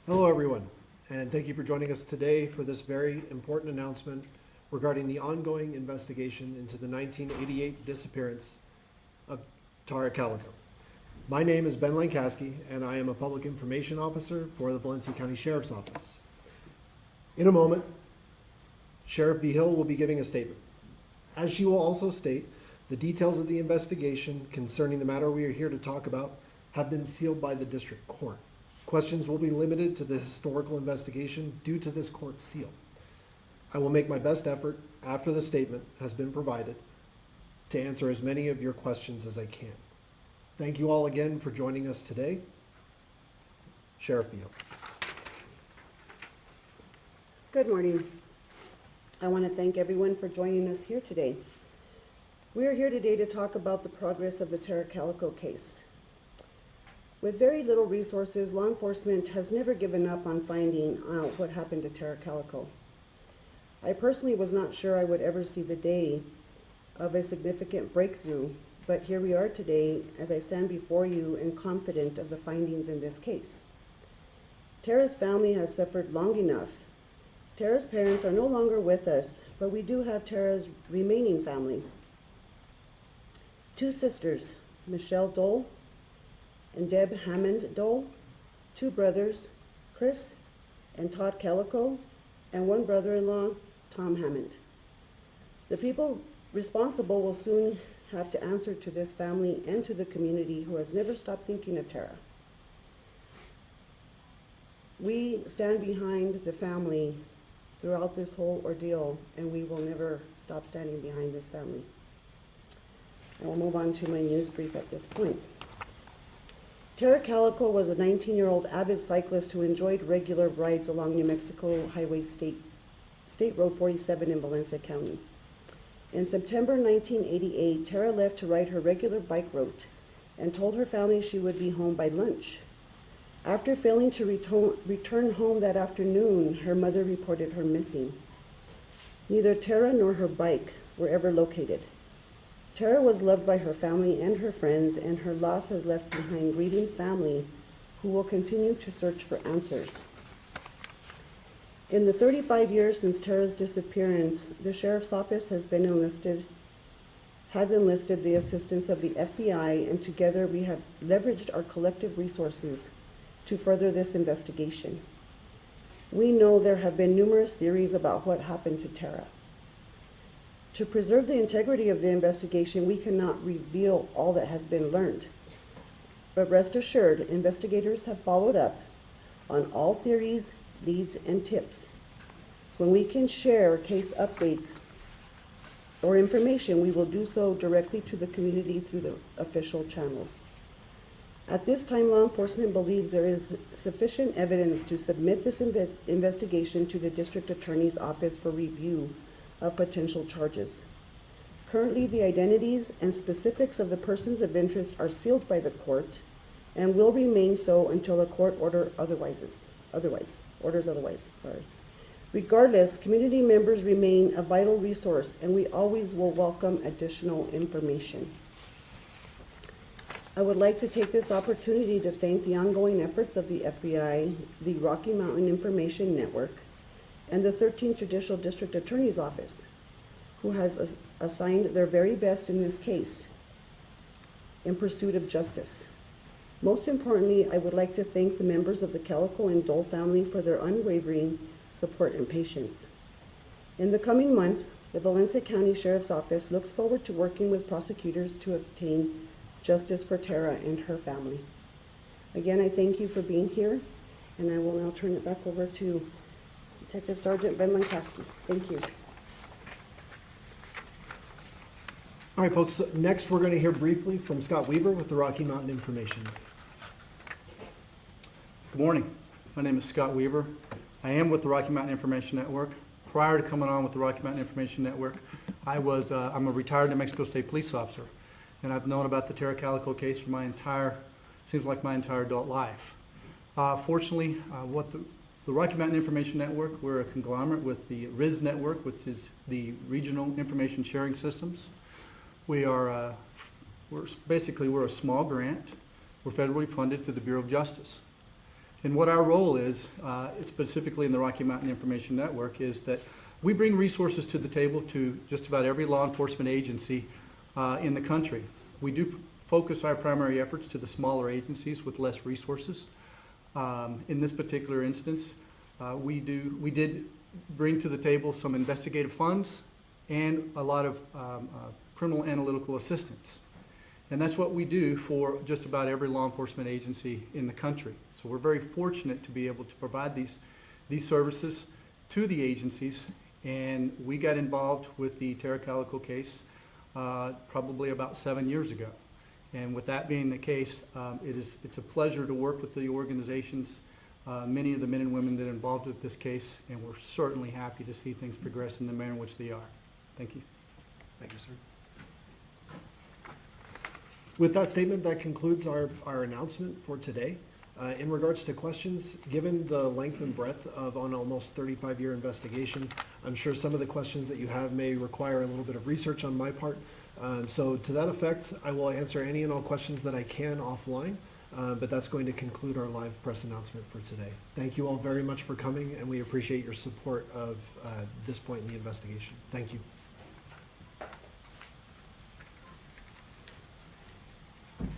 Hello, everyone, and thank you for joining us today for this very important announcement regarding the ongoing investigation into the 1988 disappearance of Tara Calico. My name is Ben Lancaski, and I am a Public Information Officer for the Valencia County Sheriff's Office. In a moment, Sheriff V. Hill will be giving a statement. As she will also state, the details of the investigation concerning the matter we are here to talk about have been sealed by the district court. Questions will be limited to the historical investigation due to this court seal. I will make my best effort after the statement has been provided to answer as many of your questions as I can. Thank you all again for joining us today. Sheriff Beal. Good morning. I want to thank everyone for joining us here today. We are here today to talk about the progress of the Tara Calico case. With very little resources, law enforcement has never given up on finding out what happened to Tara Calico. I personally was not sure I would ever see the day of a significant breakthrough, but here we are today as I stand before you and confident of the findings in this case. Tara's family has suffered long enough. Tara's parents are no longer with us, but we do have Tara's remaining family. Two sisters, Michelle Dole and Deb Hammond Dole, two brothers, Chris and Todd Calico, and one brother-in-law, Tom Hammond. The people responsible will soon have to answer to this family and to the community who has never stopped thinking of Tara. We stand behind the family throughout this whole ordeal, and we will never stop standing behind this family. I will move on to my news brief at this point. Tara Calico was a 19-year-old avid cyclist who enjoyed regular rides along New Mexico Highway State Road 47 in Valencia County. In September 1988, Tara left to ride her regular bike route and told her family she would be home by lunch. After failing to return home that afternoon, her mother reported her missing. Neither Tara nor her bike were ever located. Tara was loved by her family and her friends, and her loss has left behind grieving family who will continue to search for answers. In the 35 years since Tara's disappearance, the Sheriff's Office has enlisted the assistance of the FBI, and together we have leveraged our collective resources to further this investigation. We know there have been numerous theories about what happened to Tara. To preserve the integrity of the investigation, we cannot reveal all that has been learned. But rest assured, investigators have followed up on all theories, leads, and tips. When we can share case updates or information, we will do so directly to the community through the official channels. At this time, law enforcement believes there is sufficient evidence to submit this investigation to the District Attorney's Office for review of potential charges. Currently, the identities and specifics of the persons of interest are sealed by the court and will remain so until a court orders otherwise. Regardless, community members remain a vital resource, and we always will welcome additional information. I would like to take this opportunity to thank the ongoing efforts of the FBI, the Rocky Mountain Information Network, and the 13th Judicial District Attorney's Office, who has assigned their very best in this case in pursuit of justice. Most importantly, I would like to thank the members of the Calico and Dole family for their unwavering support and patience. In the coming months, the Valencia County Sheriff's Office looks forward to working with prosecutors to obtain justice for Tara and her family. Again, I thank you for being here, and I will now turn it back over to Detective Sergeant Ben Lancaski. Thank you. All right, folks, next we're going to hear briefly from Scott Weaver with the Rocky Mountain Information. Good morning. My name is Scott Weaver. I am with the Rocky Mountain Information Network. Prior to coming on with the Rocky Mountain Information Network, I'm a retired New Mexico State police officer, and I've known about the Tara Calico case for my entire adult life. Fortunately, the Rocky Mountain Information Network, we're a conglomerate with the RIS Network, which is the Regional Information Sharing Systems. We're a small grant. We're federally funded through the Bureau of Justice. And what our role is, specifically in the Rocky Mountain Information Network, is that we bring resources to the table to just about every law enforcement agency in the country. We do focus our primary efforts to the smaller agencies with less resources. In this particular instance, we did bring to the table some investigative funds and a lot of criminal analytical assistance. And that's what we do for just about every law enforcement agency in the country. So we're very fortunate to be able to provide these services to the agencies. And we got involved with the Calico case probably about 7 years ago. And with that being the case, it's a pleasure to work with the organizations, many of the men and women that are involved with this case, and we're certainly happy to see things progress in the manner in which they are. Thank you. Thank you, sir. With that statement, that concludes our announcement for today. In regards to questions, given the length and breadth of an almost 35-year investigation, I'm sure some of the questions that you have may require a little bit of research on my part. So to that effect, I will answer any and all questions that I can offline, but that's going to conclude our live press announcement for today. Thank you all very much for coming, and we appreciate your support of this point in the investigation. Thank you.